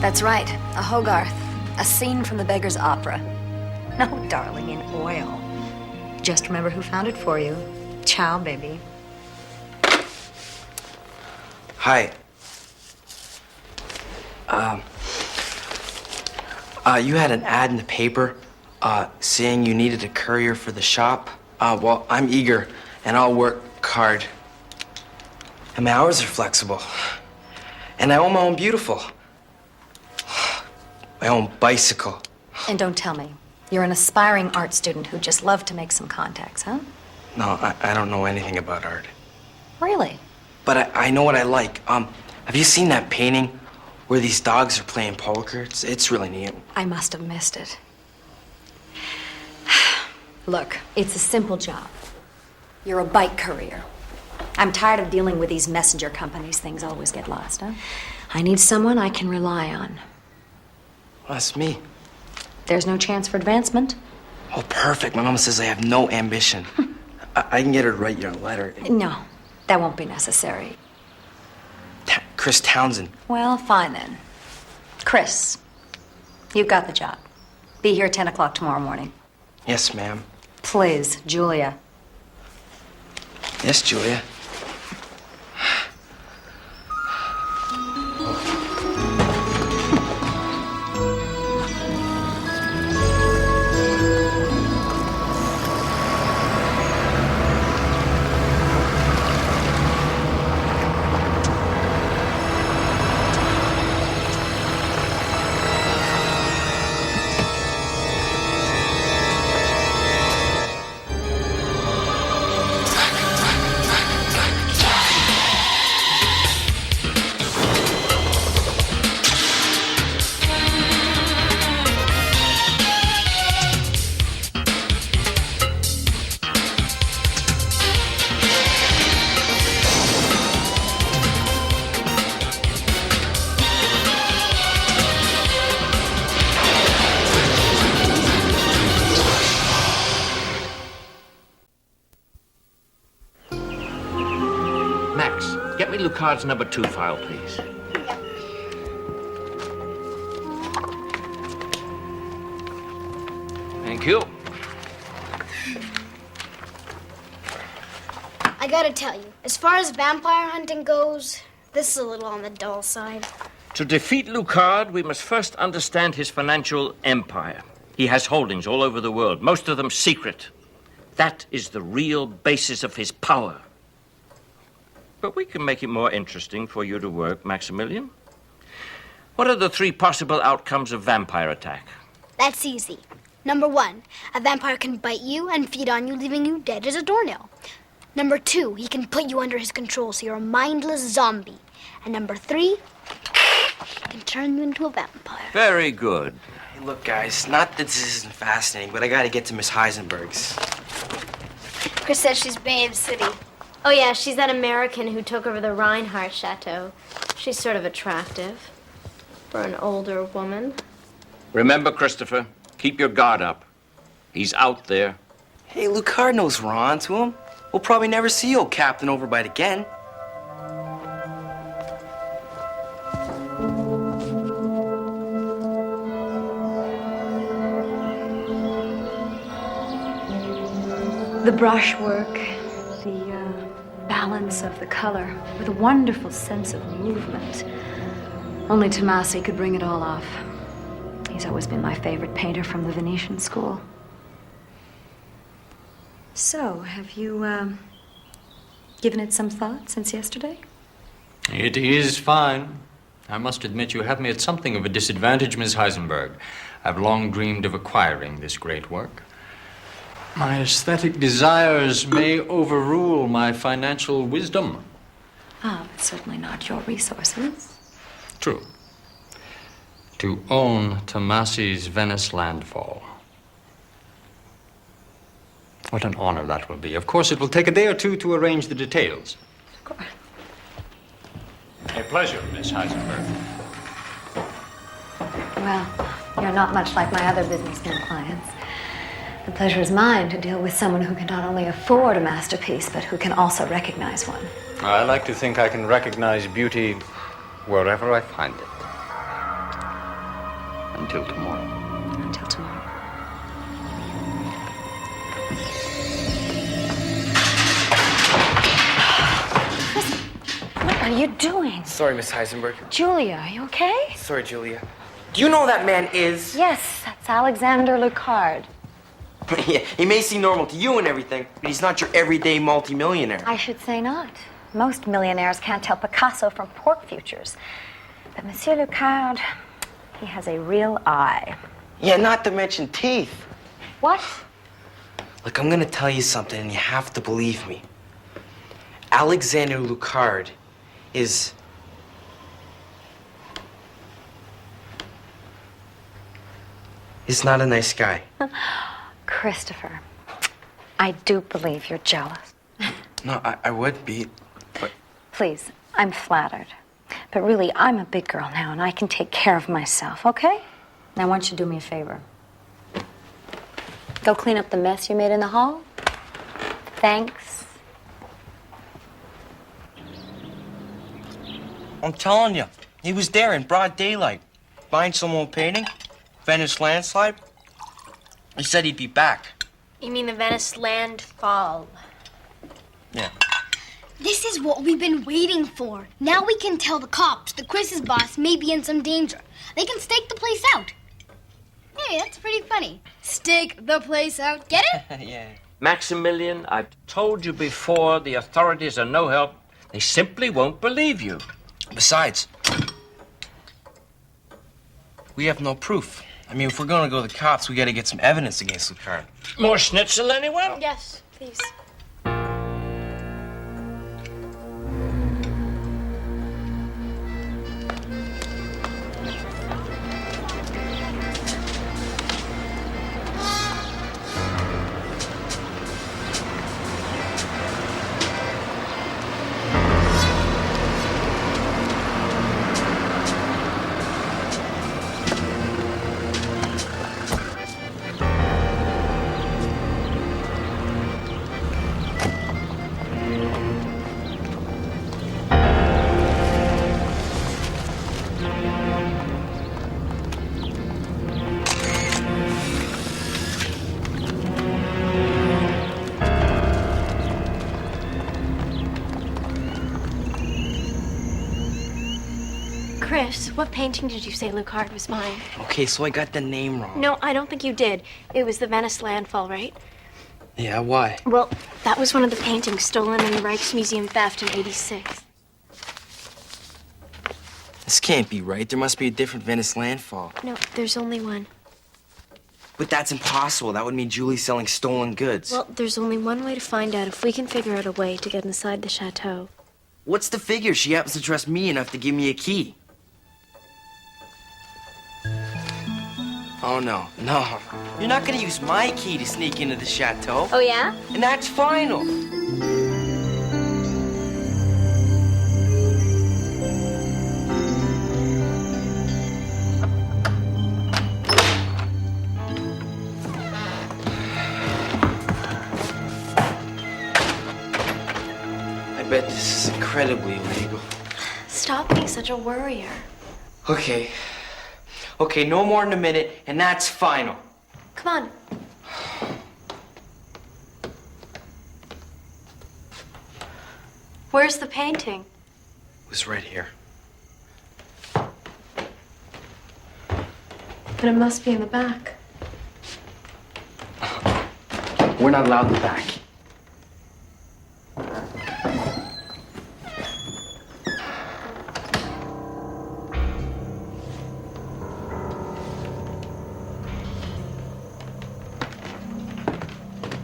That's right, a Hogarth. A scene from the Beggar's Opera. No, darling, in oil. Just remember who found it for you. Ciao, baby. Hi. You had an ad in the paper saying you needed a courier for the shop. Well, I'm eager, and I'll work hard. And my hours are flexible. And I own my own beautiful. My own bicycle. And don't tell me, you're an aspiring art student who just loved to make some contacts, huh? No, I don't know anything about art. Really? But I know what I like. Have you seen that painting where these dogs are playing poker? It's really neat. I must have missed it. Look, it's a simple job. You're a bike courier. I'm tired of dealing with these messenger companies. Things always get lost, huh? I need someone I can rely on. Well, that's me. There's no chance for advancement? Oh, perfect. My mama says I have no ambition. I can get her to write you a letter. No, that won't be necessary. Chris Townsend. Well, fine then. Chris, you've got the job. Be here at 10 o'clock tomorrow morning. Yes, ma'am. Please, Julia. Yes, Julia. Get me Lucard's number 2 file, please. Thank you. I gotta tell you, as far as vampire hunting goes, this is a little on the dull side. To defeat Lucard, we must first understand his financial empire. He has holdings all over the world, most of them secret. That is the real basis of his power. But we can make it more interesting for you to work, Maximilian. What are the 3 possible outcomes of vampire attack? That's easy. Number 1, a vampire can bite you and feed on you, leaving you dead as a doornail. Number 2, he can put you under his control so you're a mindless zombie. And number 3, he can turn you into a vampire. Very good. Hey, look, guys, not that this isn't fascinating, but I gotta get to Miss Heisenberg's. Chris says she's Babe City. Oh, yeah, she's that American who took over the Reinhardt Chateau. She's sort of attractive for an older woman. Remember, Christopher, keep your guard up. He's out there. Hey, Lucard knows we're on to him. We'll probably never see old Captain Overbite again. The brushwork, the balance of the color, with a wonderful sense of movement. Only Tomasi could bring it all off. He's always been my favorite painter from the Venetian school. So, have you, given it some thought since yesterday? It is fine. I must admit you have me at something of a disadvantage, Miss Heisenberg. I've long dreamed of acquiring this great work. My aesthetic desires may overrule my financial wisdom. Ah, but certainly not your resources. True. To own Tomasi's Venice landfall. What an honor that will be. Of course, it will take a day or two to arrange the details. Of course. A pleasure, Miss Heisenberg. Well, you're not much like my other businessmen clients. The pleasure is mine to deal with someone who can not only afford a masterpiece, but who can also recognize one. I like to think I can recognize beauty wherever I find it. until tomorrow. Until tomorrow. What are you doing? Sorry, Miss Heisenberg. Julia, are you okay? Sorry, Julia. Do you know who that man is? Yes, that's Alexander Lucard. Yeah, he may seem normal to you and everything, but he's not your everyday multimillionaire. I should say not. Most millionaires can't tell Picasso from pork futures. But Monsieur Lucard, he has a real eye. Yeah, not to mention teeth. What? Look, I'm gonna tell you something, and you have to believe me. Alexander Lucard is... not a nice guy. Christopher, I do believe you're jealous. No, I would be, but... Please, I'm flattered. But really, I'm a big girl now, and I can take care of myself, okay? Now, why don't you do me a favor? Go clean up the mess you made in the hall. Thanks. I'm telling you, he was there in broad daylight, buying some old painting, Venice landslide. He said he'd be back. You mean the Venice landfall? Yeah. This is what we've been waiting for. Now we can tell the cops that Chris's boss may be in some danger. They can stake the place out. Hey, that's pretty funny. Stake the place out. Get it? Yeah. Maximilian, I've told you before, the authorities are no help. They simply won't believe you. Besides, we have no proof. I mean, if we're going to go to the cops, we got to get some evidence against Lucard. More schnitzel, anyone? Yes, please. Chris, what painting did you say Lucard was mine? Okay, so I got the name wrong. No, I don't think you did. It was the Venice landfall, right? Yeah, why? Well, that was one of the paintings stolen in the Rijksmuseum theft in '86. This can't be right. There must be a different Venice landfall. No, there's only one. But that's impossible. That would mean Julie's selling stolen goods. Well, there's only one way to find out if we can figure out a way to get inside the chateau. What's the figure? She happens to trust me enough to give me a key. Oh, no. You're not gonna use my key to sneak into the chateau. Oh, yeah? And that's final. I bet this is incredibly illegal. Stop being such a worrier. Okay. Okay, no more than a minute, and that's final. Come on. Where's the painting? It was right here. But it must be in the back. We're not allowed in the back.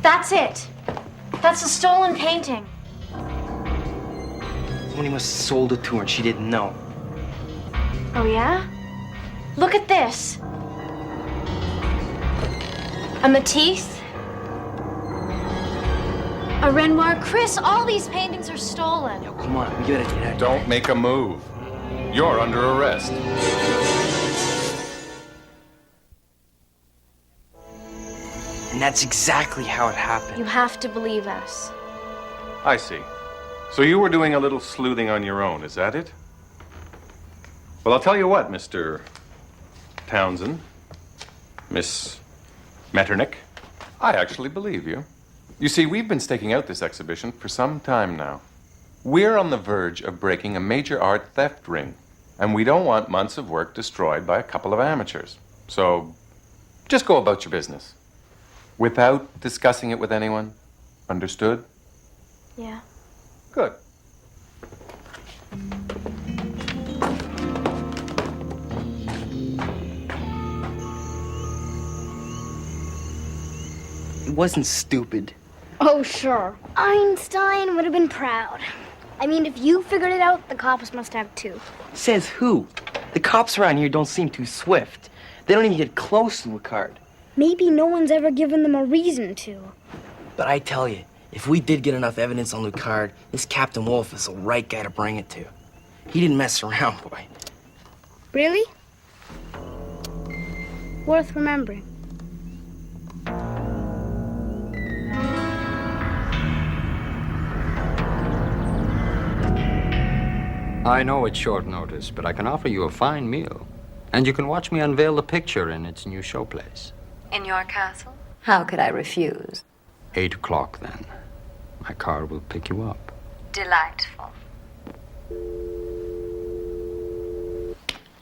That's it. That's a stolen painting. Somebody must have sold it to her and she didn't know. Oh, yeah? Look at this. A Matisse. A Renoir. Chris, all these paintings are stolen. Yo, come on, we gotta get out. Don't make a move. You're under arrest. And that's exactly how it happened. You have to believe us. I see. So you were doing a little sleuthing on your own, is that it? Well, I'll tell you what, Mr. Townsend. Miss Metternich? I actually believe you. You see, we've been staking out this exhibition for some time now. We're on the verge of breaking a major art theft ring, and we don't want months of work destroyed by a couple of amateurs. So, just go about your business. Without discussing it with anyone. Understood? Yeah. Good. It wasn't stupid. Oh, sure. Einstein would have been proud. I mean, if you figured it out, the cops must have too. Says who? The cops around here don't seem too swift. They don't even get close to a card. Maybe no one's ever given them a reason to. But I tell you, if we did get enough evidence on Lucard, this Captain Wolf is the right guy to bring it to. He didn't mess around, boy. Really? Worth remembering. I know it's short notice, but I can offer you a fine meal. And you can watch me unveil the picture in its new showplace. In your castle? How could I refuse? 8 o'clock, then. My car will pick you up. Delightful.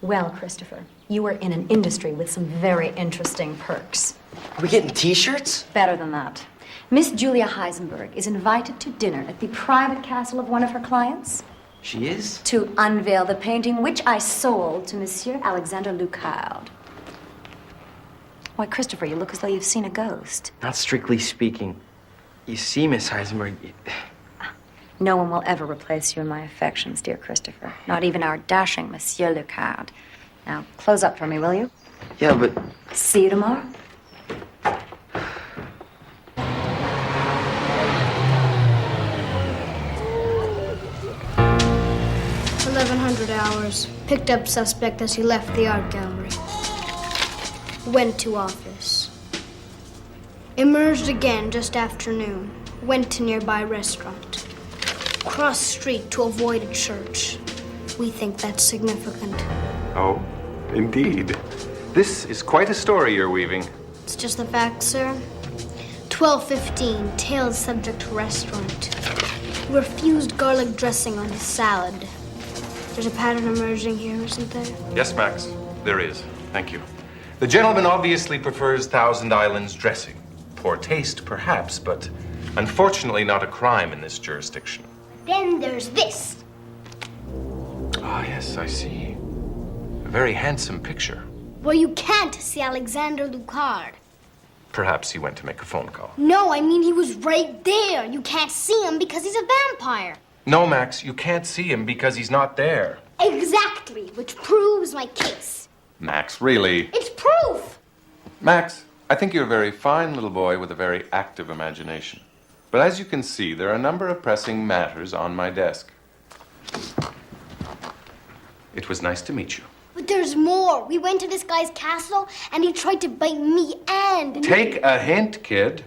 Well, Christopher, you are in an industry with some very interesting perks. Are we getting t-shirts? Better than that. Miss Julia Heisenberg is invited to dinner at the private castle of one of her clients She is? to unveil the painting which I sold to Monsieur Alexander Lucard. Why, Christopher, you look as though you've seen a ghost. Not strictly speaking. You see, Miss Heisenberg, No one will ever replace you in my affections, dear Christopher. Not even our dashing Monsieur Lucard. Now, close up for me, will you? yeah, but See you tomorrow. 1100 hours. Picked up suspect as he left the art gallery. Went to office. Emerged again just after noon. Went to nearby restaurant. Cross street to avoid a church. We think that's significant. Oh, indeed. This is quite a story you're weaving. It's just the facts, sir. 12:15, tailed subject to restaurant. Refused garlic dressing on his salad. There's a pattern emerging here, isn't there? Yes, Max, there is. Thank you. The gentleman obviously prefers Thousand Islands dressing. Poor taste, perhaps, but unfortunately not a crime in this jurisdiction. Then there's this. Ah, yes, I see. A very handsome picture. Well, you can't see Alexander Lucard. Perhaps he went to make a phone call. No, I mean he was right there. You can't see him because he's a vampire. No, Max, you can't see him because he's not there. Exactly, which proves my case. Max, really? It's proof! Max, I think you're a very fine little boy with a very active imagination. But as you can see, there are a number of pressing matters on my desk. It was nice to meet you. But there's more. We went to this guy's castle and he tried to bite me and... Take a hint, kid.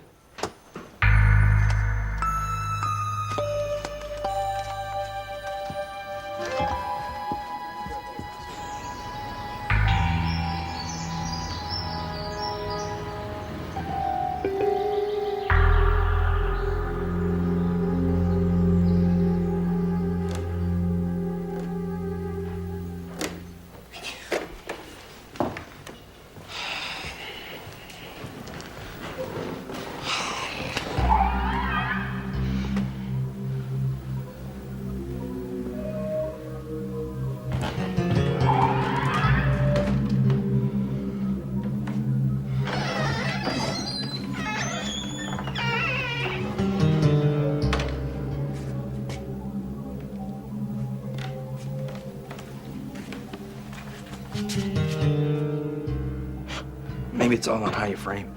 maybe it's all on how you frame.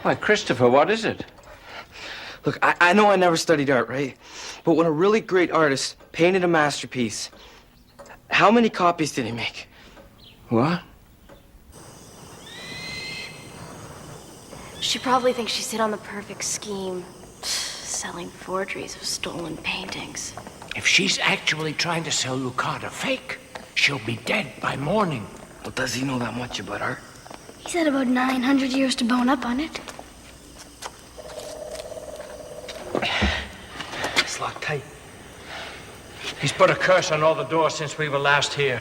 Why, Christopher, what is it? Look, I know I never studied art, right? But when a really great artist painted a masterpiece, how many copies did he make? What? She probably thinks she's hit on the perfect scheme. Selling forgeries of stolen paintings. If she's actually trying to sell Lucard a fake, she'll be dead by morning. Well, does he know that much about art? He's had about 900 years to bone up on it. It's locked tight. He's put a curse on all the doors since we were last here.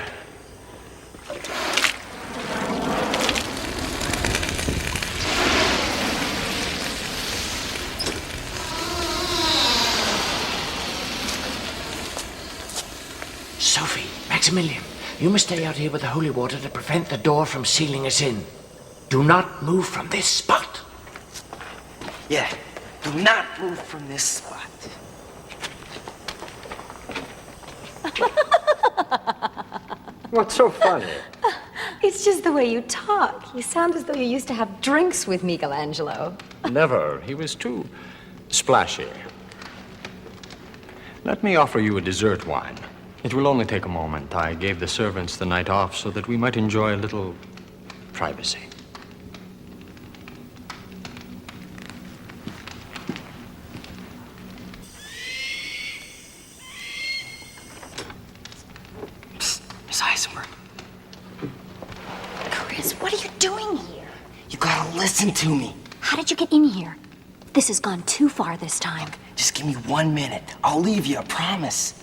Sophie, Maximilian, you must stay out here with the holy water to prevent the door from sealing us in. Do not move from this spot. Yeah, do not move from this spot. What's so funny? It's just the way you talk. You sound as though you used to have drinks with Michelangelo. Never. He was too splashy. Let me offer you a dessert wine. It will only take a moment. I gave the servants the night off so that we might enjoy a little privacy. Psst, Miss Heisenberg. Chris, what are you doing here? You gotta listen to me. How did you get in here? This has gone too far this time. Just give me 1 minute. I'll leave you, I promise.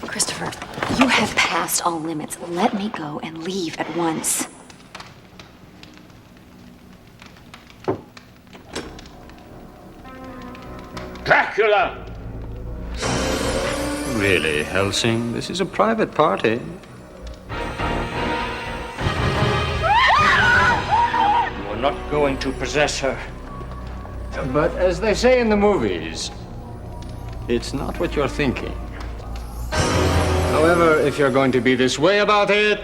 Christopher, you have passed all limits. Let me go and leave at once. Dracula! Really, Helsing? This is a private party. You are not going to possess her. But as they say in the movies, it's not what you're thinking. However, if you're going to be this way about it,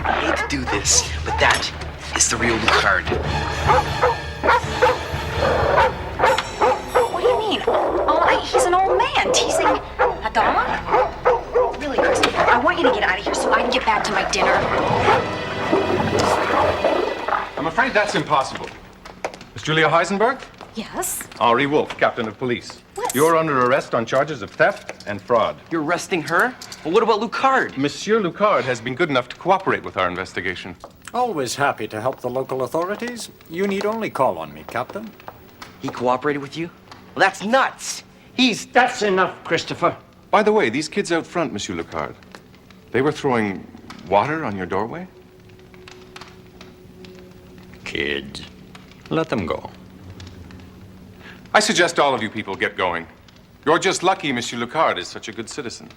I hate to do this, but that is the real Lucard. What do you mean? He's an old man teasing a dog? Really, Christopher, I want you to get out of here so I can get back to my dinner. I'm afraid that's impossible. Miss Julia Heisenberg? Yes? Henri Wolf, captain of police. What? You're under arrest on charges of theft and fraud. You're arresting her? But what about Lucard? Monsieur Lucard has been good enough to cooperate with our investigation. always happy to help the local authorities. You need only call on me, Captain. He cooperated with you? Well, that's nuts. That's enough, Christopher. By the way, these kids out front, Monsieur Lucard, they were throwing water on your doorway? Kids, let them go. I suggest all of you people get going. You're just lucky Monsieur Lucard is such a good citizen.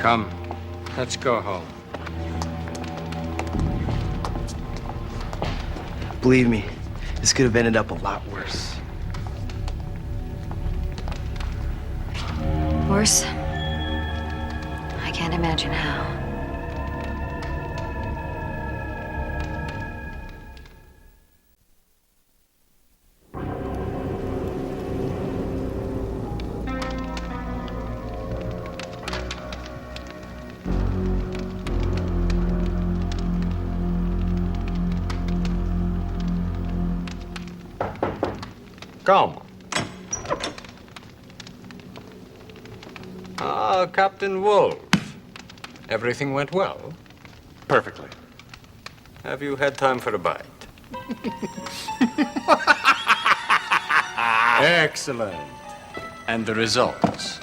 Come, let's go home. Believe me, this could have ended up a lot worse. Worse? I can't imagine how. Come. Ah, Captain Wolf. Everything went well? Perfectly. Have you had time for a bite? Excellent. And the results?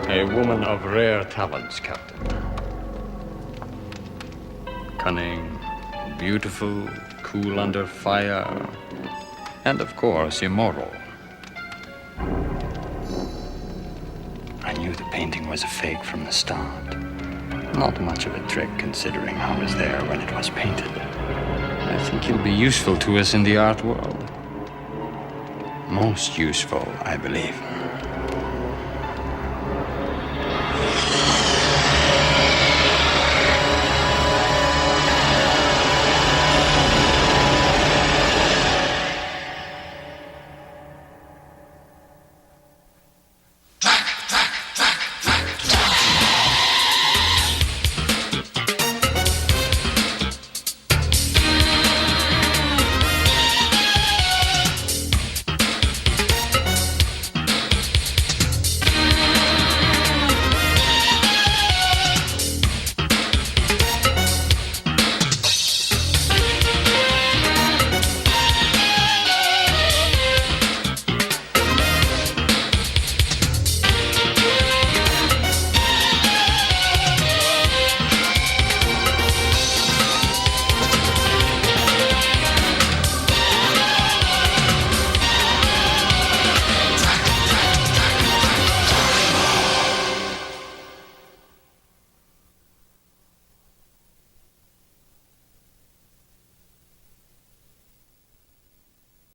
A woman of rare talents, Captain. Cunning, beautiful, cool under fire, and of course, immoral. the painting was a fake from the start. Not much of a trick, considering I was there when it was painted. I think he'll be useful to us in the art world. Most useful, I believe.